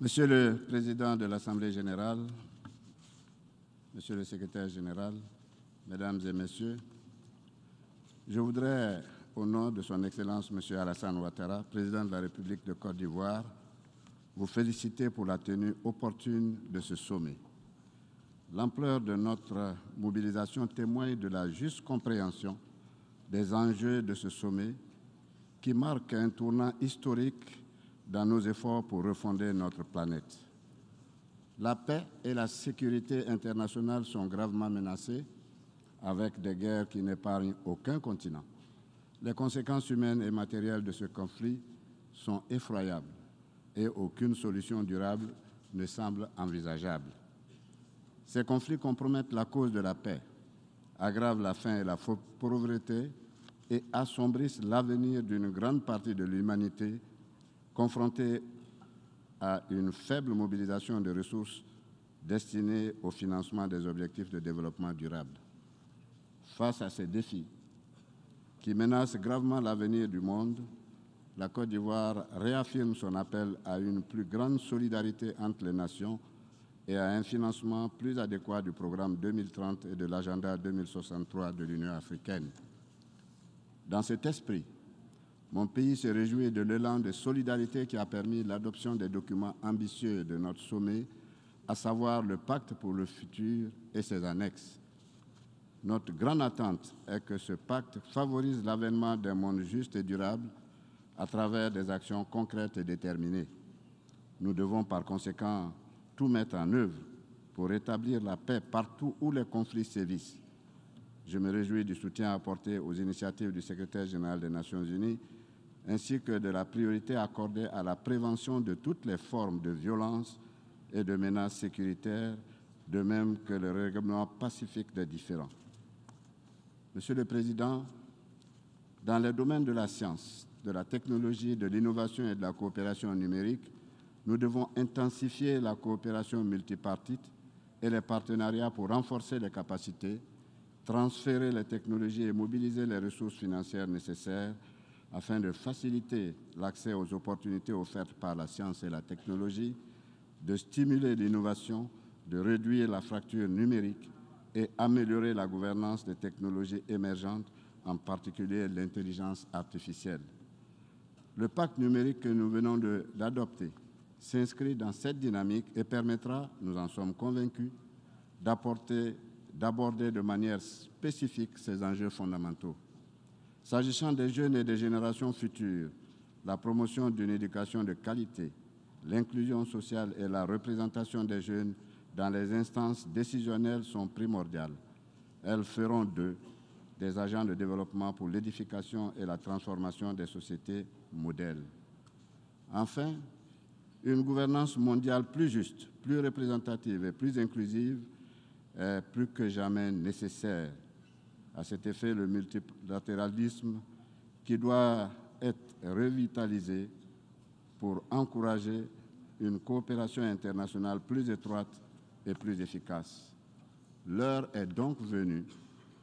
Monsieur le Président de l'Assemblée générale, Monsieur le Secrétaire général, Mesdames et Messieurs, je voudrais, au nom de Son Excellence Monsieur Alassane Ouattara, Président de la République de Côte d'Ivoire, vous féliciter pour la tenue opportune de ce sommet. L'ampleur de notre mobilisation témoigne de la juste compréhension des enjeux de ce sommet qui marque un tournant historique dans nos efforts pour refonder notre planète. La paix et la sécurité internationale sont gravement menacées avec des guerres qui n'épargnent aucun continent. Les conséquences humaines et matérielles de ce conflit sont effroyables et aucune solution durable ne semble envisageable. Ces conflits compromettent la cause de la paix, aggravent la faim et la pauvreté et assombrissent l'avenir d'une grande partie de l'humanité confrontée à une faible mobilisation de ressources destinées au financement des objectifs de développement durable. Face à ces défis qui menacent gravement l'avenir du monde, la Côte d'Ivoire réaffirme son appel à une plus grande solidarité entre les nations et à un financement plus adéquat du programme 2030 et de l'agenda 2063 de l'Union africaine. Dans cet esprit, mon pays se réjouit de l'élan de solidarité qui a permis l'adoption des documents ambitieux de notre sommet, à savoir le Pacte pour le futur et ses annexes. Notre grande attente est que ce pacte favorise l'avènement d'un monde juste et durable à travers des actions concrètes et déterminées. Nous devons par conséquent tout mettre en œuvre pour rétablir la paix partout où les conflits sévissent. Je me réjouis du soutien apporté aux initiatives du secrétaire général des Nations Unies ainsi que de la priorité accordée à la prévention de toutes les formes de violence et de menaces sécuritaires, de même que le règlement pacifique des différends. Monsieur le Président, dans les domaines de la science, de la technologie, de l'innovation et de la coopération numérique, nous devons intensifier la coopération multipartite et les partenariats pour renforcer les capacités, transférer les technologies et mobiliser les ressources financières nécessaires afin de faciliter l'accès aux opportunités offertes par la science et la technologie, de stimuler l'innovation, de réduire la fracture numérique et améliorer la gouvernance des technologies émergentes, en particulier l'intelligence artificielle. Le pacte numérique que nous venons d'adopter s'inscrit dans cette dynamique et permettra, nous en sommes convaincus, d'aborder de manière spécifique ces enjeux fondamentaux. S'agissant des jeunes et des générations futures, la promotion d'une éducation de qualité, l'inclusion sociale et la représentation des jeunes dans les instances décisionnelles sont primordiales. Elles feront d'eux des agents de développement pour l'édification et la transformation des sociétés modèles. Enfin, une gouvernance mondiale plus juste, plus représentative et plus inclusive est plus que jamais nécessaire. À cet effet, le multilatéralisme qui doit être revitalisé pour encourager une coopération internationale plus étroite et plus efficace. L'heure est donc venue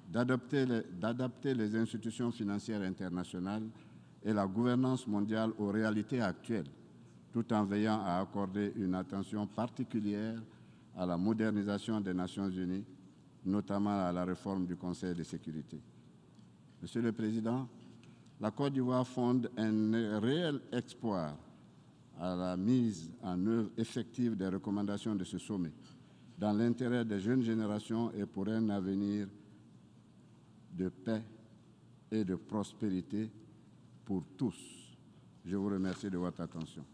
d'adapter les institutions financières internationales et la gouvernance mondiale aux réalités actuelles, tout en veillant à accorder une attention particulière à la modernisation des Nations Unies, notamment à la réforme du Conseil de sécurité. Monsieur le Président, la Côte d'Ivoire fonde un réel espoir à la mise en œuvre effective des recommandations de ce sommet, dans l'intérêt des jeunes générations et pour un avenir de paix et de prospérité pour tous. Je vous remercie de votre attention.